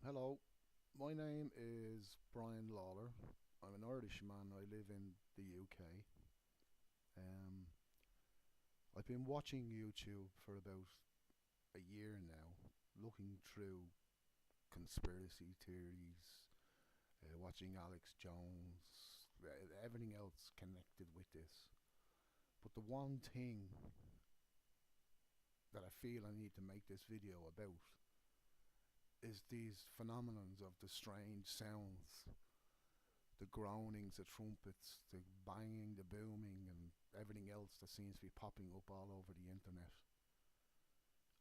Hello, my name is Brian Lawler. I'm an Irishman. I live in the UK. Um, I've been watching YouTube for about a year now, looking through conspiracy theories, watching Alex Jones, everything else connected with this. But the one thing that I feel I need to make this video about is these phenomenons of the strange sounds, the groanings, the trumpets, the banging, the booming, and everything else that seems to be popping up all over the internet.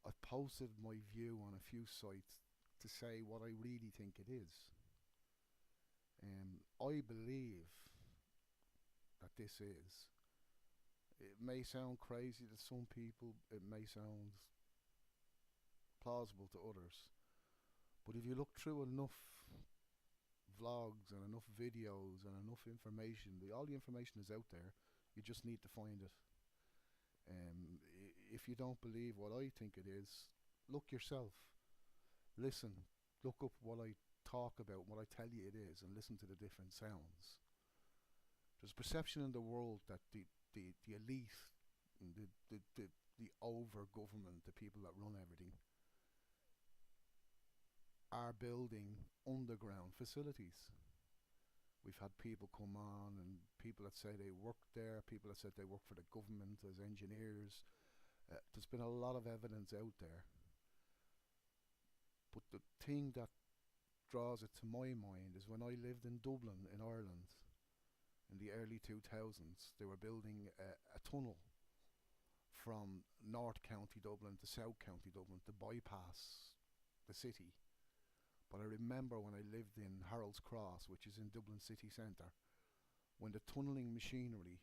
I've posted my view on a few sites to say what I really think it is. I believe that this is. It may sound crazy to some people, it may sound plausible to others, but if you look through enough vlogs and enough videos and enough information, all the information is out there, you just need to find it. If you don't believe what I think it is, look yourself. Listen, look up what I talk about, what I tell you it is, and listen to the different sounds. There's a perception in the world that the elite, the over government, the people that run everything, are building underground facilities. We've had people come on and people that say they work there, people that said they work for the government as engineers. There's been a lot of evidence out there. But the thing that draws it to my mind is when I lived in Dublin in Ireland in the early 2000s, they were building a tunnel from North County Dublin to South County Dublin to bypass the city. But I remember when I lived in Harold's Cross, which is in Dublin city centre, when the tunnelling machinery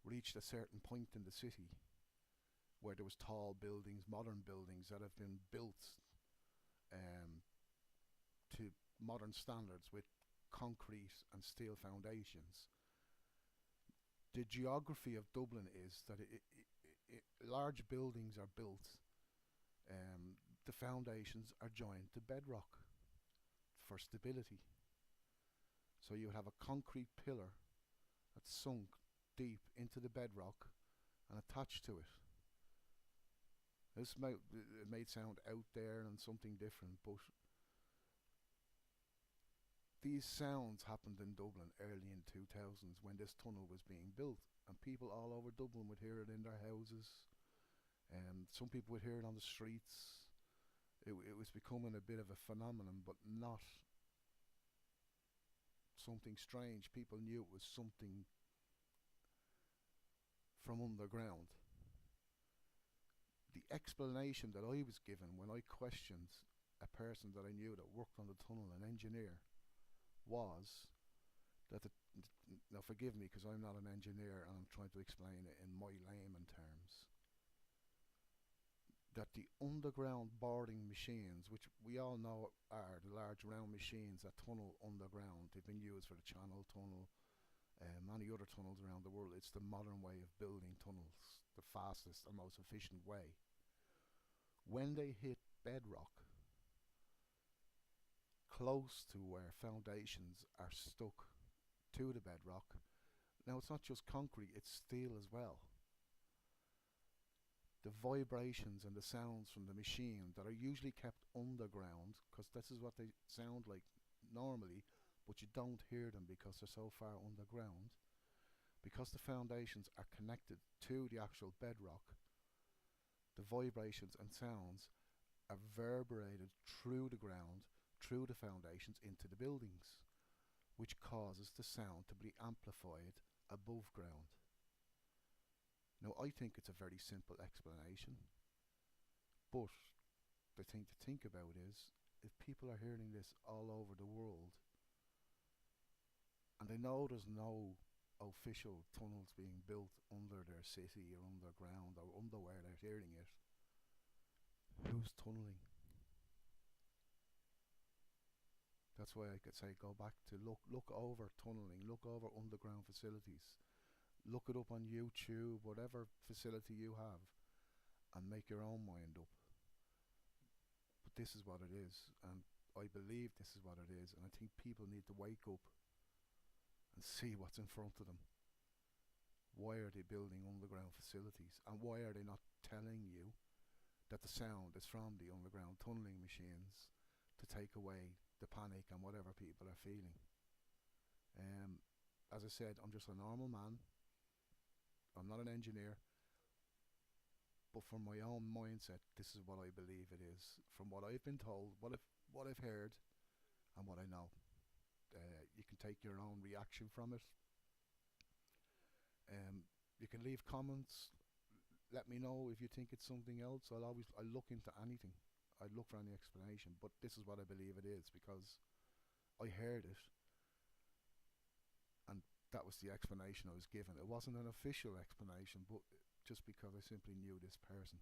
reached a certain point in the city where there was tall buildings, modern buildings that have been built um, to modern standards with concrete and steel foundations. The geography of Dublin is that large buildings are built, the foundations are joined to bedrock for stability. So you would have a concrete pillar that's sunk deep into the bedrock and attached to it. It may sound out there and something different, but these sounds happened in Dublin early in 2000s when this tunnel was being built, and people all over Dublin would hear it in their houses, and some people would hear it on the streets. It was becoming a bit of a phenomenon, but not something strange. People knew it was something from underground. The explanation that I was given when I questioned a person that I knew that worked on the tunnel, an engineer, was that now forgive me because I'm not an engineer and I'm trying to explain it in my layman terms, that the underground boring machines, which we all know are the large round machines that tunnel underground, they've been used for the Channel Tunnel, many other tunnels around the world. It's the modern way of building tunnels, the fastest and most efficient way. When they hit bedrock, close to where foundations are stuck to the bedrock, now it's not just concrete, it's steel as well. The vibrations and the sounds from the machine that are usually kept underground, because this is what they sound like normally, but you don't hear them because they're so far underground, because the foundations are connected to the actual bedrock, the vibrations and sounds are reverberated through the ground, through the foundations into the buildings, which causes the sound to be amplified above ground. Now I think it's a very simple explanation, but the thing to think about is if people are hearing this all over the world and they know there's no official tunnels being built under their city or underground or under where they're hearing it, who's tunnelling? That's why I could say go back to look over tunnelling, look over underground facilities, look it up on YouTube, whatever facility you have, and make your own mind up. But this is what it is, and I believe this is what it is, and I think people need to wake up and see what's in front of them. Why are they building underground facilities, and why are they not telling you that the sound is from the underground tunnelling machines to take away the panic and whatever people are feeling? Um, as I said, I'm just a normal man. I'm not an engineer, but from my own mindset, this is what I believe it is. From what I've been told, what I've heard, and what I know. You can take your own reaction from it. Um, you can leave comments. Let me know if you think it's something else. I look into anything. I look for any explanation. But this is what I believe it is, because I heard it, and that was the explanation I was given. It wasn't an official explanation, but just because I simply knew this person.